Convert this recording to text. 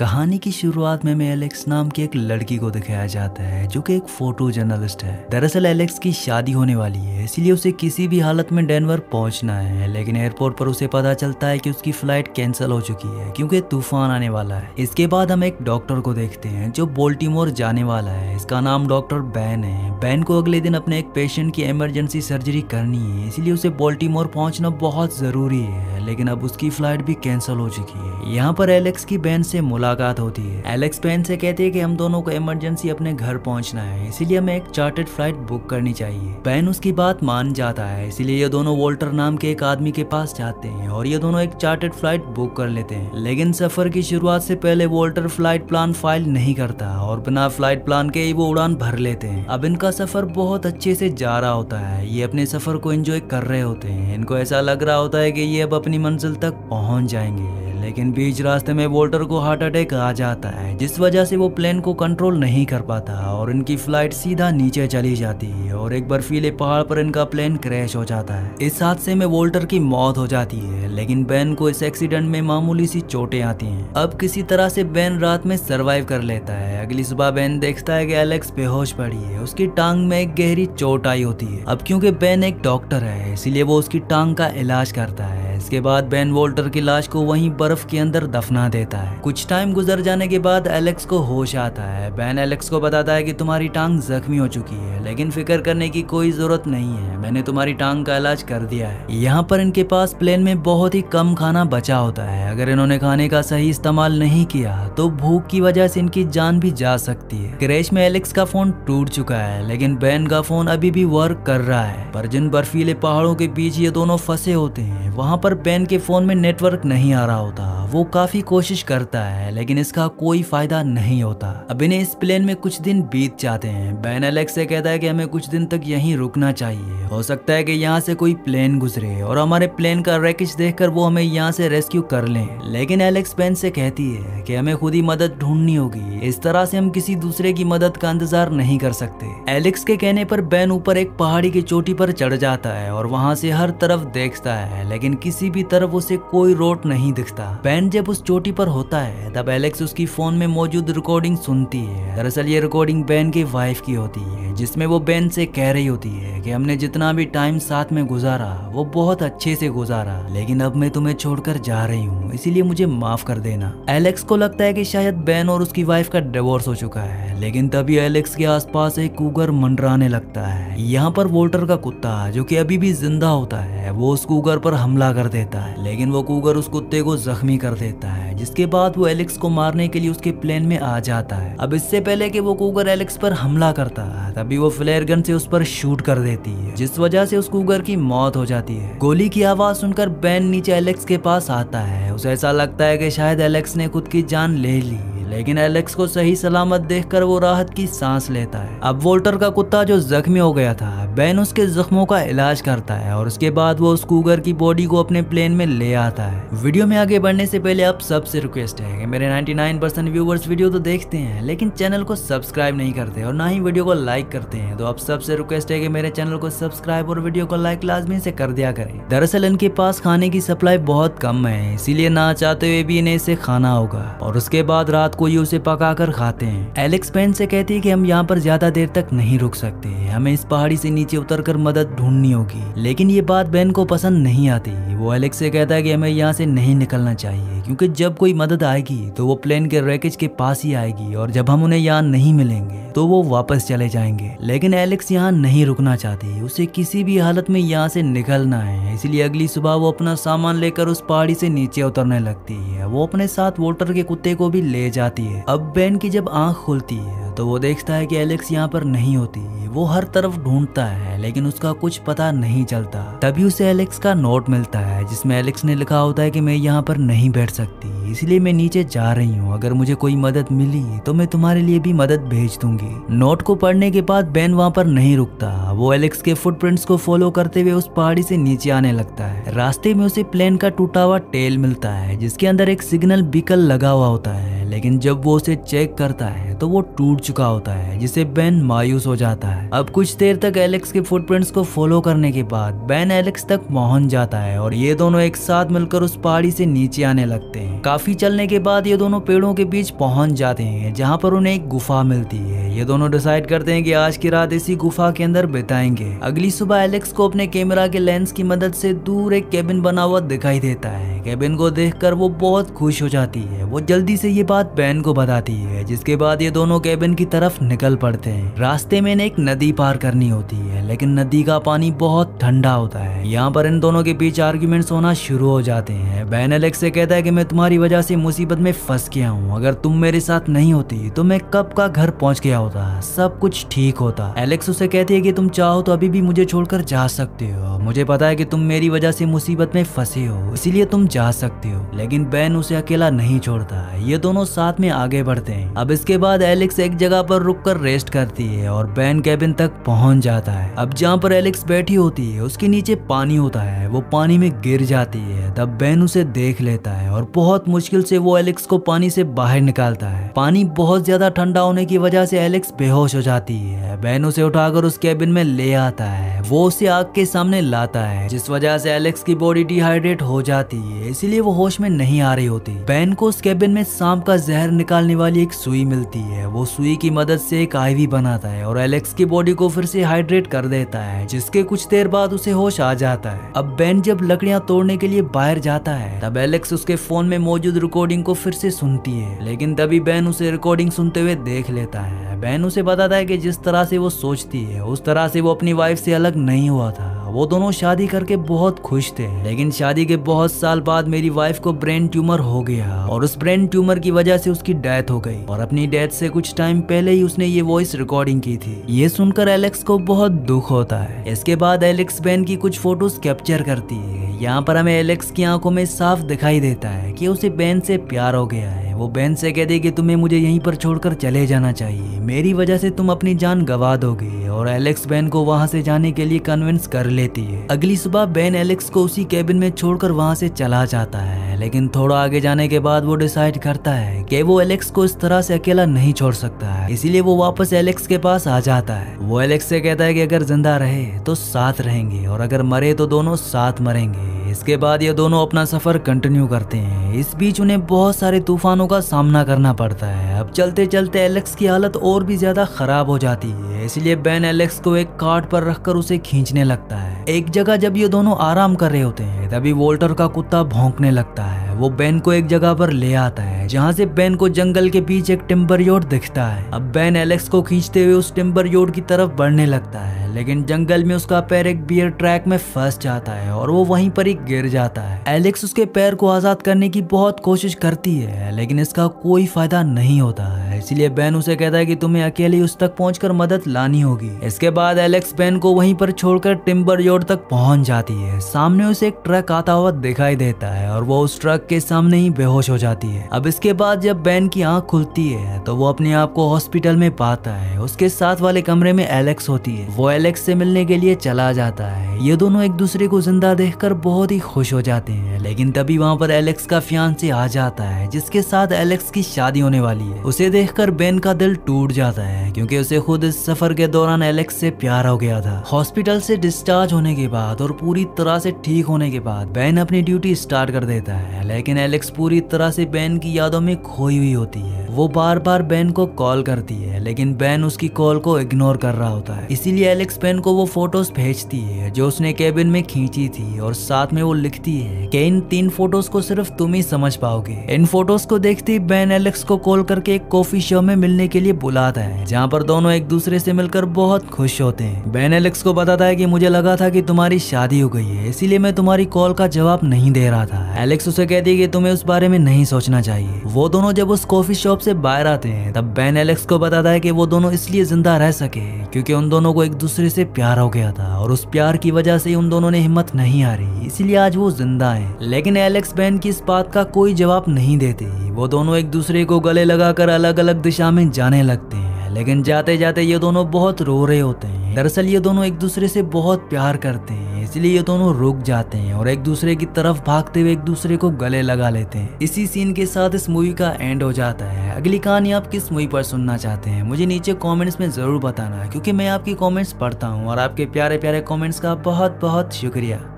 कहानी की शुरुआत में एलेक्स नाम की एक लड़की को दिखाया जाता है जो कि एक फोटो जर्नलिस्ट है। दरअसल एलेक्स की शादी होने वाली है, इसलिए उसे किसी भी हालत में डेनवर पहुंचना है, लेकिन एयरपोर्ट पर उसे पता चलता है कि उसकी फ्लाइट कैंसिल हो चुकी है क्योंकि तूफान आने वाला है। इसके बाद हम एक डॉक्टर को देखते हैं जो बोल्टीमोर जाने वाला है। इसका नाम डॉक्टर बैन है। बैन को अगले दिन अपने एक पेशेंट की इमरजेंसी सर्जरी करनी है, इसलिए उसे बोल्टीमोर पहुंचना बहुत जरूरी है, लेकिन अब उसकी फ्लाइट भी कैंसिल हो चुकी है। यहाँ पर एलेक्स की बैन से मुलाकात होती है। एलेक्स बैन से कहते हैं कि हम दोनों को इमरजेंसी अपने घर पहुंचना है, इसीलिए हमें एक चार्टर्ड फ्लाइट बुक करनी चाहिए। बैन उसकी बात मान जाता है, इसीलिए ये दोनों वोल्टर नाम के एक आदमी के पास जाते हैं और ये दोनों एक चार्टर्ड फ्लाइट बुक कर लेते हैं। लेकिन सफर की शुरुआत से पहले वोल्टर फ्लाइट प्लान फाइल नहीं करता और बिना फ्लाइट प्लान के ही वो उड़ान भर लेते हैं। अब इनका सफर बहुत अच्छे से जा रहा होता है। ये अपने सफर को एंजॉय कर रहे होते हैं। इनको ऐसा लग रहा होता है कि ये अब अपनी मंजिल तक पहुंच जाएंगे, लेकिन बीच रास्ते में वोल्टर को हार्ट अटैक आ जाता है, जिस वजह से वो प्लेन को कंट्रोल नहीं कर पाता और इनकी फ्लाइट सीधा नीचे चली जाती है और एक बर्फीले पहाड़ पर इनका प्लेन क्रैश हो जाता है। इस हादसे में वोल्टर की मौत हो जाती है, लेकिन बैन को इस एक्सीडेंट में मामूली सी चोटें आती हैं। अब किसी तरह से बैन रात में सरवाइव कर लेता है। अगली सुबह बैन देखता है कि एलेक्स बेहोश पड़ी है। उसकी टांग में एक गहरी चोट आई होती है। अब क्योंकि बैन एक डॉक्टर है, इसीलिए वो उसकी टांग का इलाज करता है। इसके बाद बैन वोल्टर की लाश को वहीं बर्फ के अंदर दफना देता है। कुछ टाइम गुजर जाने के बाद एलेक्स को होश आता है। बैन एलेक्स को बताता है कि तुम्हारी टांग जख्मी हो चुकी है, लेकिन फिक्र करने की कोई जरूरत नहीं है, मैंने तुम्हारी टांग का इलाज कर दिया है। यहाँ पर इनके पास प्लेन में बहुत ही कम खाना बचा होता है। अगर इन्होंने खाने का सही इस्तेमाल नहीं किया तो भूख की वजह से इनकी जान भी जा सकती है। क्रैश में एलेक्स का फोन टूट चुका है, लेकिन बैन का फोन अभी भी वर्क कर रहा है। पर जिन बर्फीले पहाड़ों के बीच ये दोनों फंसे होते हैं, वहाँ पर बैन के फोन में नेटवर्क नहीं आ रहा होता। वो काफी कोशिश करता है, लेकिन इसका कोई फायदा नहीं होता। अब इन्हें इस प्लेन में कुछ दिन बीत जाते हैं। बैन एलेक्स से कहता है कि हमें कुछ दिन तक यहीं रुकना चाहिए, हो सकता है कि यहाँ से कोई प्लेन गुजरे और हमारे प्लेन का रैकेज देखकर वो हमें यहाँ से रेस्क्यू कर लें। लेकिन एलेक्स बैन से कहती है कि हमें खुद ही मदद ढूंढनी होगी, इस तरह से हम किसी दूसरे की मदद का इंतजार नहीं कर सकते। एलेक्स के कहने पर बैन ऊपर एक पहाड़ी की चोटी पर चढ़ जाता है और वहाँ से हर तरफ देखता है, लेकिन किसी भी तरफ उसे कोई रोड नहीं दिखता। बैन जब उस चोटी पर होता है तब एलेक्स उसकी फोन में मौजूद रिकॉर्डिंग सुनती है। दरअसल ये रिकॉर्डिंग बैन की वाइफ की होती है, जिसमें वो बैन से कह रही होती है कि हमने जितना भी टाइम साथ में गुजारा वो बहुत अच्छे से गुजारा, लेकिन अब मैं तुम्हें छोड़कर जा रही हूँ, इसीलिए मुझे माफ कर देना। एलेक्स को लगता है कि शायद बैन और उसकी वाइफ का डिवोर्स हो चुका है, लेकिन तभी एलेक्स के आसपास एक कूगर मंडराने लगता है। यहाँ पर वोल्टर का कुत्ता, जो कि अभी भी जिंदा होता है, वो उस कूगर पर हमला कर देता है, लेकिन वो कूगर उस कुत्ते को जख्मी कर देता है, जिसके बाद वो एलेक्स को मारने के लिए उसके प्लेन में आ जाता है। अब इससे पहले कि वो कूगर एलेक्स पर हमला करता है, तभी वो फ्लेयर गन से उस पर शूट कर देती है, जिस वजह से उस कूगर की मौत हो जाती है। गोली की आवाज सुनकर बैन नीचे एलेक्स के पास आता है। उसे ऐसा लगता है कि शायद एलेक्स ने खुद की जान ले ली, लेकिन एलेक्स को सही सलामत देखकर वो राहत की सांस लेता है। अब वोल्टर का कुत्ता जो जख्मी हो गया था, बैन उसके जख्मों का इलाज करता है और उसके बाद वो उस कूगर की बॉडी को अपने प्लेन में ले आता है। वीडियो में आगे बढ़ने से पहले आप सबसे रिक्वेस्ट है कि मेरे 99% व्यूवर्स वीडियो तो देखते हैं, लेकिन चैनल को सब्सक्राइब नहीं करते और ना ही वीडियो को लाइक करते हैं, तो आप सबसे रिक्वेस्ट है कि मेरे चैनल को सब्सक्राइब और वीडियो को लाइक लाजमी से कर दिया करें। दरअसल इनके पास खाने की सप्लाई बहुत कम है, इसीलिए ना चाहते हुए भी इन्हें इसे खाना होगा और उसके बाद रात को ये उसे पकाकर खाते हैं। एलेक्स बैन से कहती है कि हम यहाँ पर ज्यादा देर तक नहीं रुक सकते, हमें इस पहाड़ी से नीचे उतरकर मदद ढूंढनी होगी। लेकिन ये बात बैन को पसंद नहीं आती। वो एलेक्स से कहता है कि हमें यहाँ से नहीं निकलना चाहिए, क्योंकि जब कोई मदद आएगी तो वो प्लेन के रैकेज के पास ही आएगी और जब हम उन्हें यहाँ नहीं मिलेंगे तो वो वापस चले जाएंगे। लेकिन एलेक्स यहाँ नहीं रुकना चाहती, उसे किसी भी हालत में यहाँ से निकलना है, इसलिए अगली सुबह वो अपना सामान लेकर उस पहाड़ी से नीचे उतरने लगती है। वो अपने साथ वोल्टर के कुत्ते को भी ले जाती है। अब बैन की जब आंख खुलती है तो वो देखता है कि एलेक्स यहाँ पर नहीं होती। वो हर तरफ ढूंढता है, लेकिन उसका कुछ पता नहीं चलता। तभी उसे एलेक्स का नोट मिलता है, जिसमें एलेक्स ने लिखा होता है कि मैं यहाँ पर नहीं बैठ सकती, इसलिए मैं नीचे जा रही हूँ, अगर मुझे कोई मदद मिली तो मैं तुम्हारे लिए भी मदद भेज दूंगी। नोट को पढ़ने के बाद बैन वहाँ पर नहीं रुकता। वो एलेक्स के फुटप्रिंट्स को फॉलो करते हुए उस पहाड़ी से नीचे आने लगता है। रास्ते में उसे प्लेन का टूटा हुआ टेल मिलता है, जिसके अंदर एक सिग्नल बीकल लगा हुआ होता है, लेकिन जब वो उसे चेक करता है तो वो टूट चुका होता है, जिससे बेन मायूस हो जाता है। अब कुछ देर तक एलेक्स के फुटप्रिंट्स को फॉलो करने के बाद बेन एलेक्स तक पहुंच जाता है और ये दोनों एक साथ मिलकर उस पहाड़ी से नीचे आने लगते हैं। काफी चलने के बाद ये दोनों पेड़ों के बीच पहुंच जाते हैं, जहाँ पर उन्हें एक गुफा मिलती है। ये दोनों डिसाइड करते हैं कि आज की रात इसी गुफा के अंदर बिताएंगे। अगली सुबह एलेक्स को अपने कैमरा के लेंस की मदद से दूर एक केबिन बना हुआ दिखाई देता है। केबिन को देखकर वो बहुत खुश हो जाती है। वो जल्दी से ये बात बेन को बताती है, जिसके बाद ये दोनों केबिन की तरफ निकल पड़ते हैं। रास्ते में एक नदी पार करनी होती है, लेकिन नदी का पानी बहुत ठंडा होता है। यहाँ पर इन दोनों के बीच आर्ग्यूमेंट्स होना शुरू हो जाते हैं। बेन एलेक्स से कहता है कि मैं तुम्हारी वजह से मुसीबत में फंस गया हूँ, अगर तुम मेरे साथ नहीं होती तो मैं कब का घर पहुँच गया होता, सब कुछ ठीक होता। एलेक्स उसे कहती है कि तुम चाहो तो अभी भी मुझे छोड़कर जा सकते हो, मुझे पता है कि तुम मेरी वजह से मुसीबत में फंसे हो, इसीलिए तुम जा सकते हो। लेकिन बेन उसे अकेला नहीं छोड़ता, ये दोनों साथ में आगे बढ़ते हैं। अब इसके बाद एलेक्स एक जगह पर रुककर रेस्ट करती है और बेन केबिन तक पहुंच जाता है। अब जहाँ पर एलेक्स बैठी होती है उसके नीचे पानी होता है, वो पानी में गिर जाती है। तब बेन उसे देख लेता है और बहुत मुश्किल से वो एलेक्स को पानी से बाहर निकालता है। पानी बहुत ज्यादा ठंडा होने की वजह से एलेक्स बेहोश हो जाती है। बेन उसे उठाकर उस केबिन में ले आता है, वो उसे आग के सामने लाता है, जिस वजह से एलेक्स की बॉडी डिहाइड्रेट हो जाती है, इसीलिए वो होश में नहीं आ रही होती। बेन को उस केबिन में सांप का जहर निकालने वाली एक सुई मिलती है। वो सुई की मदद से एक आईवी बनाता है और एलेक्स की बॉडी को फिर से हाइड्रेट कर देता है, जिसके कुछ देर बाद उसे होश आ जाता है। अब बेन जब लकड़ियां तोड़ने के लिए बाहर जाता है, तब एलेक्स उसके फोन में मौजूद रिकॉर्डिंग को फिर से सुनती है, लेकिन तभी बेन उसे रिकॉर्डिंग सुनते हुए देख लेता है। बेन उसे बताता है कि जिस तरह से वो सोचती है उस तरह से वो अपनी वाइफ से अलग नहीं हुआ था। वो दोनों शादी करके बहुत खुश थे, लेकिन शादी के बहुत साल बाद मेरी वाइफ को ब्रेन ट्यूमर हो गया और उस ब्रेन ट्यूमर की वजह से उसकी डेथ हो गई और अपनी डेथ से कुछ टाइम पहले ही उसने ये वॉइस रिकॉर्डिंग की थी। ये सुनकर एलेक्स को बहुत दुख होता है। इसके बाद एलेक्स बेन की कुछ फोटोज कैप्चर करती है। यहाँ पर हमें एलेक्स की आंखों में साफ दिखाई देता है कि उसे बेन से प्यार हो गया है। वो बेन से कहती है कि तुम्हें मुझे यहीं पर छोड़कर चले जाना चाहिए, मेरी वजह से तुम अपनी जान गंवा दोगे, और एलेक्स बेन को वहां से जाने के लिए कन्विंस कर लेती है। अगली सुबह बेन एलेक्स को उसी केबिन में छोड़कर वहां से चला जाता है, लेकिन थोड़ा आगे जाने के बाद वो डिसाइड करता है कि वो एलेक्स को इस तरह से अकेला नहीं छोड़ सकता है, इसीलिए वो वापस एलेक्स के पास आ जाता है। वो एलेक्स से कहता है कि अगर जिंदा रहे तो साथ रहेंगे और अगर मरे तो दोनों साथ मरेंगे। इसके बाद ये दोनों अपना सफर कंटिन्यू करते हैं। इस बीच उन्हें बहुत सारे तूफानों का सामना करना पड़ता है। अब चलते चलते एलेक्स की हालत और भी ज्यादा खराब हो जाती है, इसलिए बेन एलेक्स को एक कार्ट पर रखकर उसे खींचने लगता है। एक जगह जब ये दोनों आराम कर रहे होते हैं तभी वोल्टर का कुत्ता भौंकने लगता है। वो बेन को एक जगह पर ले आता है जहाँ से बेन को जंगल के बीच एक टिम्बर योट दिखता है। अब बेन एलेक्स को खींचते हुए उस टिम्बर योट की तरफ बढ़ने लगता है, लेकिन जंगल में उसका पैर एक बियर ट्रैक में फंस जाता है और वो वहीं पर ही गिर जाता है। एलेक्स उसके पैर को आजाद करने की बहुत कोशिश करती है, लेकिन इसका कोई फायदा नहीं होता है, इसलिए बेन उसे कहता है कि तुम्हें अकेले उस तक पहुंचकर मदद लानी होगी। इसके बाद एलेक्स बेन को वहीं पर छोड़कर टिम्बर योट तक पहुंच जाती है। सामने उसे एक ट्रक आता हुआ दिखाई देता है और वो उस ट्रक के सामने ही बेहोश हो जाती है। अब इसके बाद जब बेन की आंख खुलती है तो वो अपने आप को हॉस्पिटल में पाता है। उसके साथ वाले कमरे में एलेक्स होती है। वो एलेक्स से मिलने के लिए चला जाता है। ये दोनों एक दूसरे को जिंदा देखकर बहुत ही खुश हो जाते हैं, लेकिन तभी वहाँ पर एलेक्स का फियांसे आ जाता है जिसके साथ एलेक्स की शादी होने वाली है। उसे देखकर बेन का दिल टूट जाता है क्योंकि उसे खुद इस सफर के दौरान एलेक्स से प्यार हो गया था। हॉस्पिटल से डिस्चार्ज होने के बाद और पूरी तरह से ठीक होने के बाद बेन अपनी ड्यूटी स्टार्ट कर देता है, लेकिन एलेक्स पूरी तरह से बेन की यादों में खोई हुई होती है। वो बार बार बेन को कॉल करती है, लेकिन बेन उसकी कॉल को इग्नोर कर रहा होता है। इसीलिए एलेक्स बेन को वो फोटोज भेजती है जो उसने केबिन में खींची थी और साथ में वो लिखती है कि इन 3 फोटोज को सिर्फ तुम ही समझ पाओगे। इन फोटोज को देखते ही बेन एलेक्स को कॉल करके एक कॉफी शॉप में मिलने के लिए बुलाता है, जहाँ पर दोनों एक दूसरे से मिलकर बहुत खुश होते हैं। बेन एलेक्स को बताता है कि मुझे लगा था कि तुम्हारी शादी हो गई है, इसीलिए मैं तुम्हारी कॉल का जवाब नहीं दे रहा था। एलेक्स उसे कहती है कि तुम्हें उस बारे में नहीं सोचना चाहिए। वो दोनों जब उस कॉफी शॉप से बाहर आते हैं तब बेन एलेक्स को बताता है कि वो दोनों इसलिए जिंदा रह सके क्योंकि उन दोनों को एक दूसरे से प्यार हो गया था और उस प्यार की वजह से उन दोनों ने हिम्मत नहीं हारी, इसीलिए आज वो जिंदा है। लेकिन एलेक्स बेन की इस बात का कोई जवाब नहीं देती। वो दोनों एक दूसरे को गले लगाकर अलग अलग दिशा में जाने लगते हैं, लेकिन जाते जाते ये दोनों बहुत रो रहे होते हैं। दरअसल ये दोनों एक दूसरे से बहुत प्यार करते हैं, इसलिए ये दोनों रुक जाते हैं और एक दूसरे की तरफ भागते हुए एक दूसरे को गले लगा लेते हैं। इसी सीन के साथ इस मूवी का एंड हो जाता है। अगली कहानी आप किस मूवी पर सुनना चाहते हैं मुझे नीचे कमेंट्स में जरूर बताना, क्योंकि मैं आपकी कमेंट्स पढ़ता हूँ और आपके प्यारे प्यारे कमेंट्स का बहुत बहुत शुक्रिया।